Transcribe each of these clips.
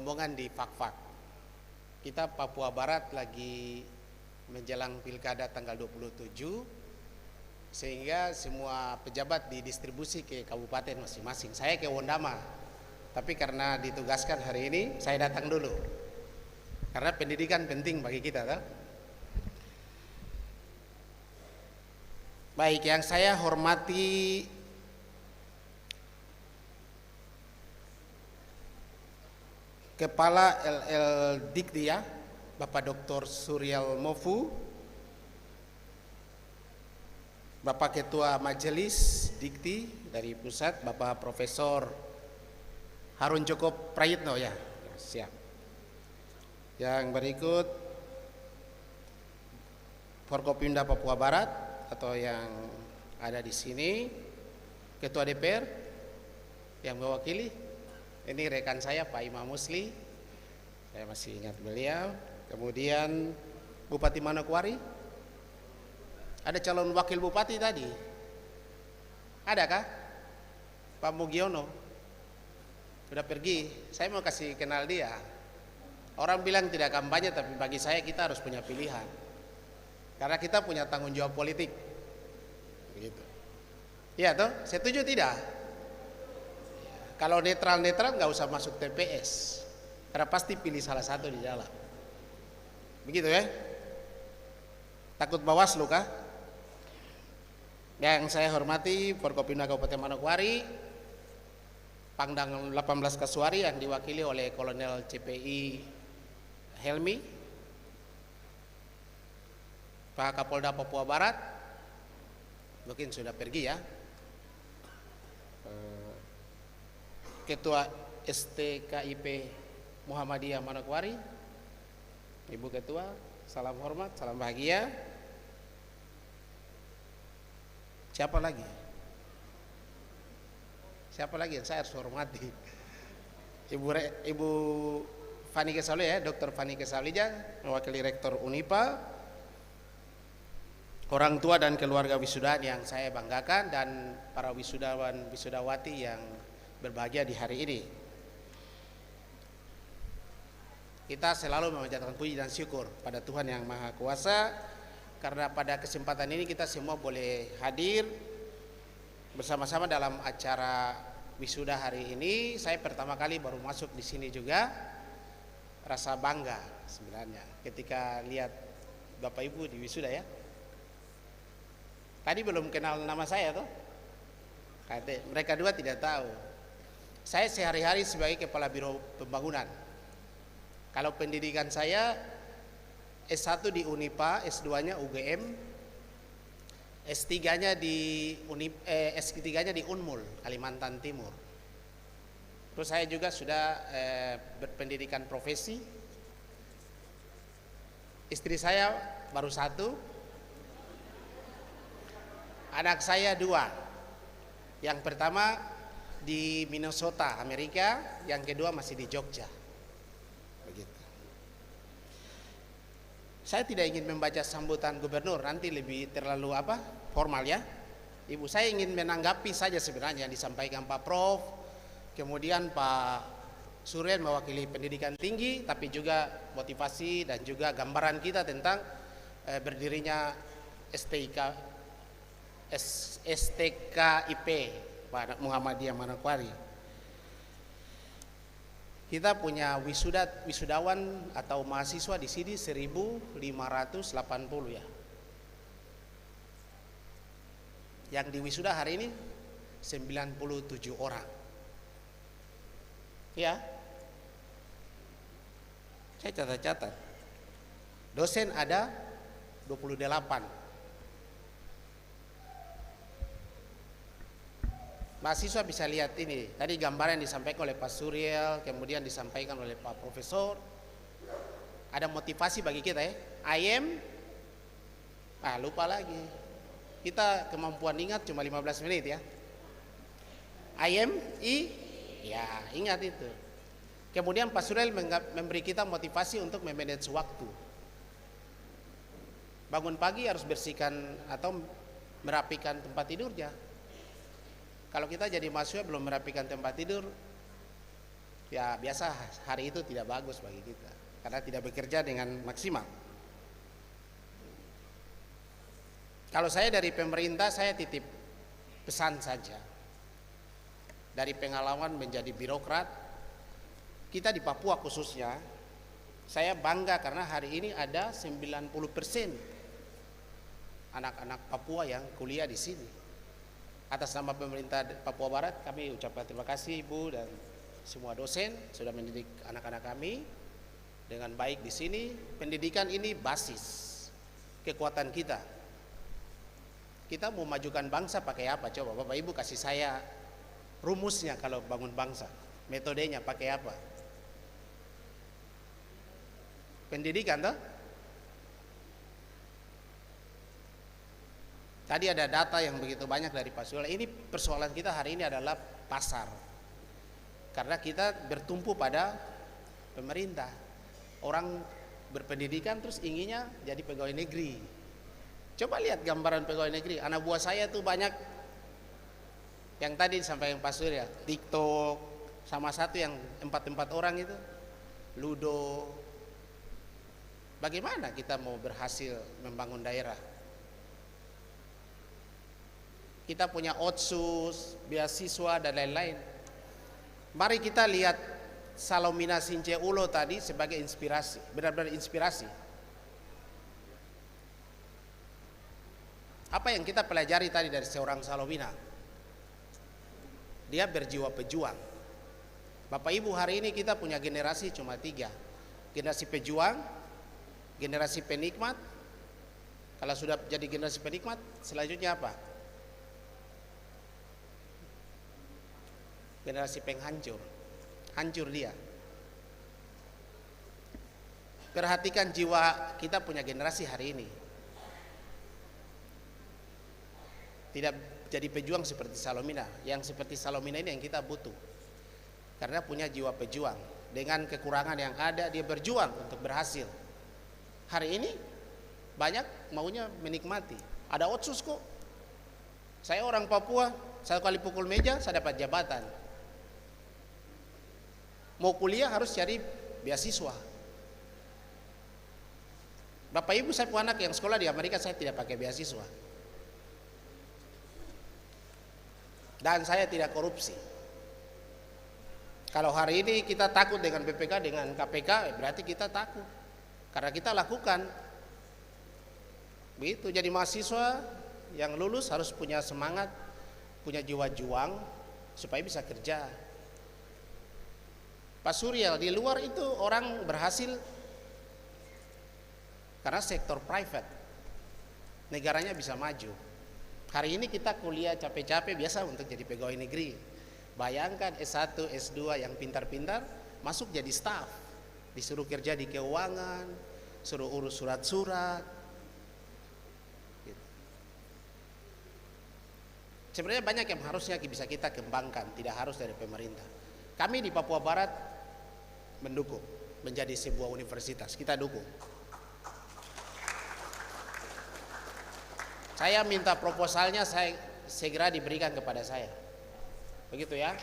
rombongan di Fakfak. Kita Papua Barat lagi menjelang pilkada tanggal 27, sehingga semua pejabat didistribusi ke kabupaten masing-masing. Saya ke Wondama, tapi karena ditugaskan hari ini saya datang dulu karena pendidikan penting bagi kita, tak? Baik, yang saya hormati Kepala LL Dikti ya, Bapak Dr. Suryal Mofu, Bapak Ketua Majelis Dikti dari pusat, Bapak Profesor Harun Joko Prayitno ya, siap. Yang berikut Forkopimda Papua Barat atau yang ada di sini, Ketua DPR yang mewakili. Ini rekan saya Pak Imam Musli, saya masih ingat beliau. Kemudian Bupati Manokwari, ada calon wakil bupati tadi, adakah? Pak Mugiono sudah pergi. Saya mau kasih kenal dia. Orang bilang tidak kampanye, tapi bagi saya kita harus punya pilihan, karena kita punya tanggung jawab politik, begitu. Iya toh, setuju tidak? Kalau netral-netral nggak usah masuk TPS, karena pasti pilih salah satu di dalam. Begitu ya? Takut Bawaslu kah? Yang saya hormati Forkopimda Kabupaten Manokwari, Pangdam 18 Kasuari yang diwakili oleh Kolonel CPI Helmi, Pak Kapolda Papua Barat, mungkin sudah pergi ya, Ketua STKIP Muhammadiyah Manokwari, Ibu Ketua, salam hormat, salam bahagia. Siapa lagi? Siapa lagi yang saya harus hormati? Ibu Fani Kesauli ya, Dr. Fani Kesaulija, mewakili Rektor Unipa, orang tua dan keluarga wisudawan yang saya banggakan, dan para wisudawan wisudawati yang berbahagia di hari ini. Kita selalu memanjatkan puji dan syukur pada Tuhan Yang Maha Kuasa, karena pada kesempatan ini kita semua boleh hadir bersama-sama dalam acara wisuda hari ini. Saya pertama kali baru masuk di sini juga, rasa bangga sebenarnya ketika lihat Bapak Ibu di wisuda ya. Tadi belum kenal nama saya tuh, mereka dua tidak tahu. Saya sehari-hari sebagai Kepala Biro Pembangunan. Kalau pendidikan saya S1 di Unipa, S2-nya UGM, S3-nya S3-nya di Unmul, Kalimantan Timur. Terus saya juga sudah berpendidikan profesi. Istri saya baru satu, anak saya dua. Yang pertama di Minnesota, Amerika, yang kedua masih di Jogja. Begitu. Saya tidak ingin membaca sambutan gubernur, nanti lebih terlalu formal ya. Ibu, saya ingin menanggapi saja sebenarnya yang disampaikan Pak Prof, kemudian Pak Suryan mewakili pendidikan tinggi, tapi juga motivasi dan juga gambaran kita tentang berdirinya STKIP Muhammadiyah Manokwari. Kita punya wisudawan atau mahasiswa di sini 1.580 ya. Yang di wisuda hari ini 97 orang. Ya. Saya catat-catat. Dosen ada 28. Mahasiswa bisa lihat ini, tadi gambaran yang disampaikan oleh Pak Suryal, kemudian disampaikan oleh Pak Profesor. Ada motivasi bagi kita ya. Lupa lagi. Kita kemampuan ingat cuma 15 menit ya. Ya, ingat itu. Kemudian Pak Suryal memberi kita motivasi untuk memanage waktu. Bangun pagi harus bersihkan atau merapikan tempat tidurnya. Kalau kita jadi mahasiswa belum merapikan tempat tidur, Ya biasa hari itu tidak bagus bagi kita karena tidak bekerja dengan maksimal. Kalau saya dari pemerintah, saya titip pesan saja. Dari pengalaman menjadi birokrat, kita di Papua khususnya, saya bangga karena hari ini ada 90% anak-anak Papua yang kuliah di sini. Atas nama pemerintah Papua Barat, kami ucapkan terima kasih Ibu dan semua dosen sudah mendidik anak-anak kami dengan baik di sini. Pendidikan ini basis kekuatan kita. Kita mau majukan bangsa pakai apa? Coba Bapak Ibu kasih saya rumusnya kalau bangun bangsa. Metodenya pakai apa? Pendidikan toh? Tadi ada data yang begitu banyak dari Pak Sula. Ini persoalan kita hari ini adalah pasar. Karena kita bertumpu pada pemerintah. Orang berpendidikan terus inginnya jadi pegawai negeri. Coba lihat gambaran pegawai negeri. Anak buah saya tuh banyak yang tadi disampaikan Pak Surya, TikTok, sama satu yang 4 orang itu, Ludo. Bagaimana kita mau berhasil membangun daerah? Kita punya otsus, beasiswa dan lain-lain. Mari kita lihat Salomina Since Ulo tadi sebagai inspirasi, benar-benar inspirasi. Apa yang kita pelajari tadi dari seorang Salomina? Dia berjiwa pejuang. Bapak Ibu, hari ini kita punya generasi cuma 3. Generasi pejuang, generasi penikmat. Kalau sudah jadi generasi penikmat, selanjutnya apa? Generasi penghancur. Hancur dia. Perhatikan jiwa kita punya generasi hari ini. Tidak jadi pejuang seperti Salomina. Yang seperti Salomina ini yang kita butuh. Karena punya jiwa pejuang. Dengan kekurangan yang ada, dia berjuang untuk berhasil. Hari ini banyak maunya menikmati. Ada otsus kok. Saya orang Papua, 1 kali pukul meja saya dapat jabatan. Mau kuliah harus cari beasiswa. Bapak Ibu, saya punya anak yang sekolah di Amerika, saya tidak pakai beasiswa. Dan saya tidak korupsi. Kalau hari ini kita takut dengan BPK, dengan KPK, berarti kita takut. Karena kita lakukan. Begitu, jadi mahasiswa yang lulus harus punya semangat, punya jiwa juang, supaya bisa kerja. Pak Surya, di luar itu orang berhasil karena sektor private. Negaranya bisa maju. Hari ini kita kuliah capek-capek biasa untuk jadi pegawai negeri. Bayangkan S1, S2 yang pintar-pintar masuk jadi staff. Disuruh kerja di keuangan, suruh urus surat-surat. Gitu. Sebenarnya banyak yang harusnya bisa kita kembangkan, tidak harus dari pemerintah. Kami di Papua Barat mendukung menjadi sebuah universitas, kita dukung. Saya minta proposalnya, saya segera diberikan kepada saya, begitu ya.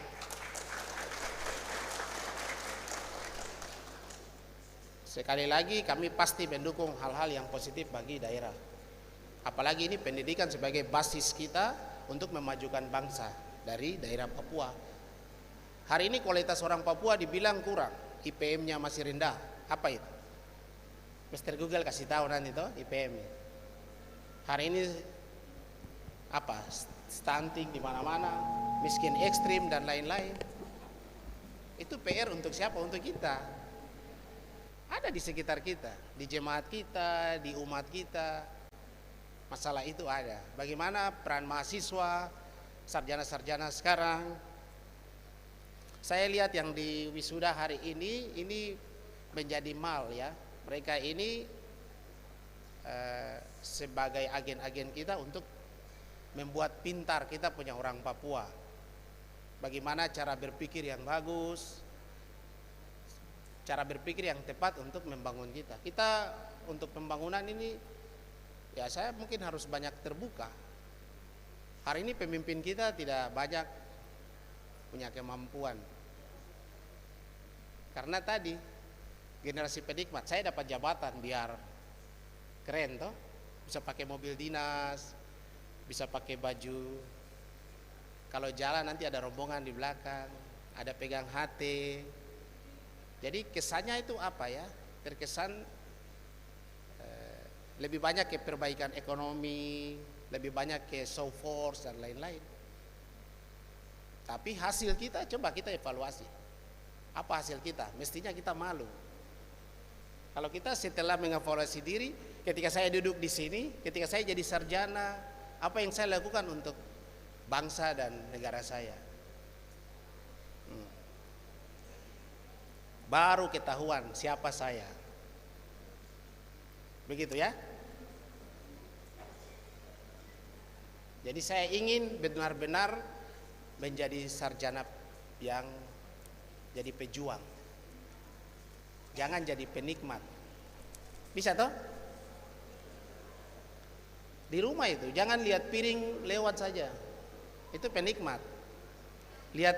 Sekali lagi kami pasti mendukung hal-hal yang positif bagi daerah. Apalagi ini pendidikan sebagai basis kita untuk memajukan bangsa dari daerah Papua. Hari ini kualitas orang Papua dibilang kurang, IPM-nya masih rendah. Apa itu? Mr. Google kasih tahu nanti toh IPM-nya. Hari ini apa? Stunting di mana-mana, miskin ekstrim dan lain-lain. Itu PR untuk siapa? Untuk kita. Ada di sekitar kita, di jemaat kita, di umat kita. Masalah itu ada. Bagaimana peran mahasiswa, sarjana-sarjana sekarang? Saya lihat yang di wisuda hari ini menjadi mal ya. Mereka ini sebagai agen-agen kita untuk membuat pintar kita punya orang Papua. Bagaimana cara berpikir yang bagus, cara berpikir yang tepat untuk membangun kita. Kita untuk pembangunan ini, ya saya mungkin harus banyak terbuka. Hari ini pemimpin kita tidak banyak punya kemampuan. Karena tadi generasi penikmat, saya dapat jabatan biar keren toh, bisa pakai mobil dinas, bisa pakai baju, kalau jalan nanti ada rombongan di belakang, ada pegang HT. Jadi kesannya itu apa ya, terkesan lebih banyak ke perbaikan ekonomi, lebih banyak ke show force dan lain-lain. Tapi hasil kita coba kita evaluasi. Apa hasil kita? Mestinya kita malu. Kalau kita setelah mengevaluasi diri, ketika saya duduk di sini, ketika saya jadi sarjana, apa yang saya lakukan untuk bangsa dan negara saya? Baru ketahuan siapa saya. Begitu ya. Jadi saya ingin benar-benar menjadi sarjana yang jadi pejuang. Jangan jadi penikmat. Bisa toh? Di rumah itu jangan lihat piring lewat saja. Itu penikmat. Lihat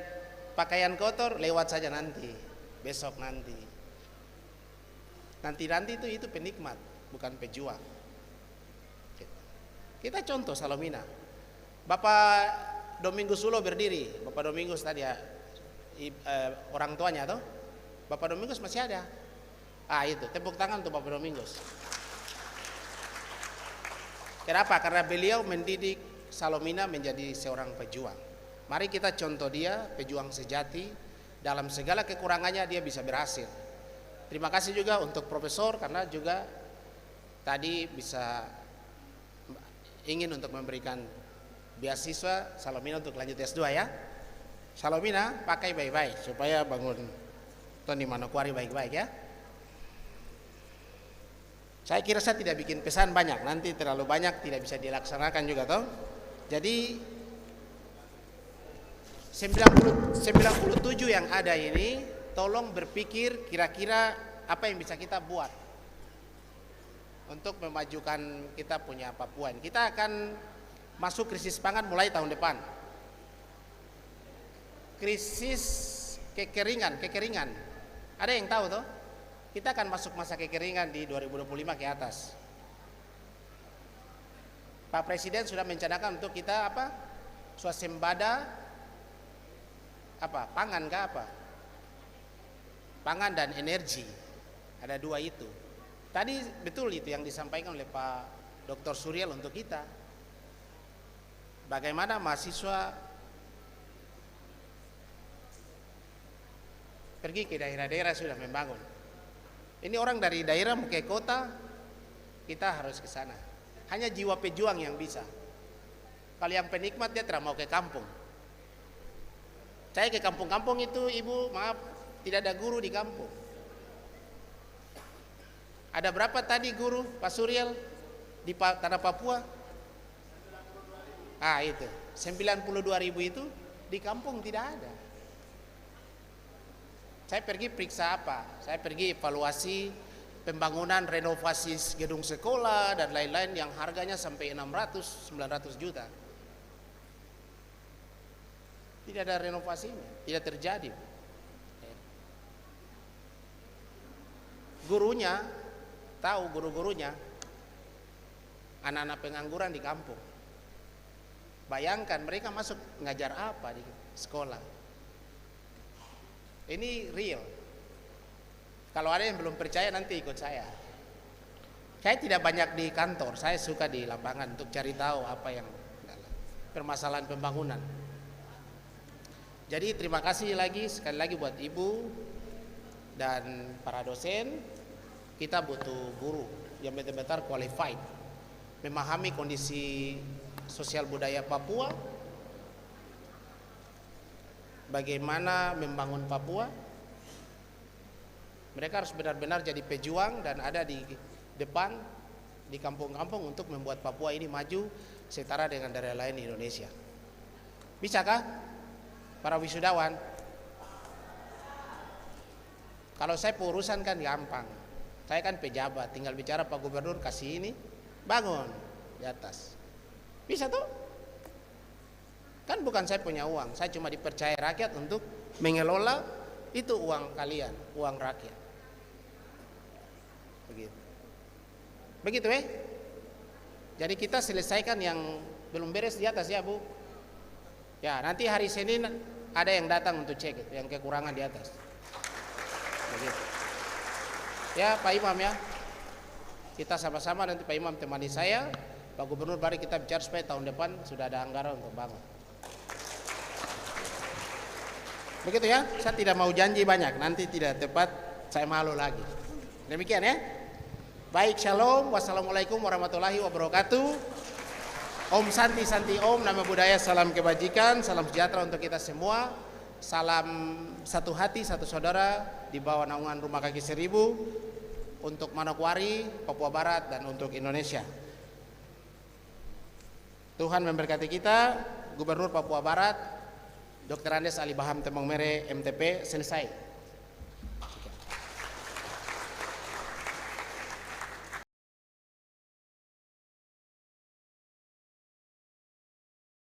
pakaian kotor lewat saja nanti, besok nanti. Nanti itu penikmat, bukan pejuang. Kita contoh Salomina. Bapak Domingus Sulo berdiri. Bapak Domingus tadi ya, orang tuanya toh. Bapak Domingus masih ada. Itu tepuk tangan untuk Bapak Domingus. Kenapa? Karena beliau mendidik Salomina menjadi seorang pejuang. Mari kita contoh dia, pejuang sejati. Dalam segala kekurangannya dia bisa berhasil. Terima kasih juga untuk Profesor karena juga tadi bisa ingin untuk memberikan beasiswa Salomina untuk lanjut S2 ya. Salomina pakai baik-baik supaya bangun Tony Manokwari baik-baik ya. Saya kira saya tidak bikin pesan banyak, nanti terlalu banyak tidak bisa dilaksanakan juga toh. Jadi 97 yang ada ini tolong berpikir kira-kira apa yang bisa kita buat untuk memajukan kita punya Papua. Kita akan masuk krisis pangan mulai tahun depan. Krisis kekeringan. Ada yang tahu toh? Kita akan masuk masa kekeringan di 2025 ke atas. Pak Presiden sudah mencanangkan untuk kita apa? Swasembada apa? Pangan kah apa? Pangan dan energi. Ada dua itu. Tadi betul itu yang disampaikan oleh Pak Dr. Suryal untuk kita. Bagaimana mahasiswa pergi ke daerah-daerah sudah membangun. Ini orang dari daerah mau ke kota, kita harus ke sana. Hanya jiwa pejuang yang bisa. Kalau yang penikmat dia tidak mau ke kampung. Saya ke kampung-kampung itu, ibu maaf, tidak ada guru di kampung. Ada berapa tadi guru Pak Suryal di tanah Papua? Itu 92.000 itu di kampung tidak ada. Saya pergi periksa apa? Saya pergi evaluasi pembangunan renovasi gedung sekolah dan lain-lain yang harganya sampai 600-900 juta. Tidak ada renovasinya, tidak terjadi. Gurunya, tahu guru-gurunya, anak-anak pengangguran di kampung. Bayangkan mereka masuk ngajar apa di sekolah. Ini real. Kalau ada yang belum percaya nanti ikut saya. Saya tidak banyak di kantor, saya suka di lapangan untuk cari tahu apa yang permasalahan pembangunan. Jadi terima kasih sekali lagi buat Ibu dan para dosen. Kita butuh guru yang benar-benar qualified, memahami kondisi sosial budaya Papua, bagaimana membangun Papua. Mereka harus benar-benar jadi pejuang dan ada di depan di kampung-kampung untuk membuat Papua ini maju setara dengan daerah lain di Indonesia. Bisakah para wisudawan? Kalau saya urusan kan gampang. Saya kan pejabat, tinggal bicara Pak Gubernur kasih ini, bangun di atas. Bisa tuh? Kan bukan saya punya uang, saya cuma dipercaya rakyat untuk mengelola Itu uang kalian, uang rakyat. Begitu. Begitu Jadi kita selesaikan yang belum beres di atas ya Bu. Ya, nanti hari Senin ada yang datang untuk cek yang kekurangan di atas. Begitu. Ya Pak Imam ya. Kita sama-sama, nanti Pak Imam temani saya, Pak Gubernur, mari kita bicara supaya tahun depan sudah ada anggaran untuk bangun. Begitu ya, saya tidak mau janji banyak, nanti tidak tepat, saya malu lagi. Demikian ya. Baik, shalom, wassalamualaikum warahmatullahi wabarakatuh. Om Santi Santi Om, nama budaya, salam kebajikan, salam sejahtera untuk kita semua. Salam satu hati, satu saudara di bawah naungan Rumah Kaki Seribu untuk Manokwari, Papua Barat, dan untuk Indonesia. Tuhan memberkati kita. Gubernur Papua Barat Dr. Andes Ali Baham Temong Mere MTP selesai.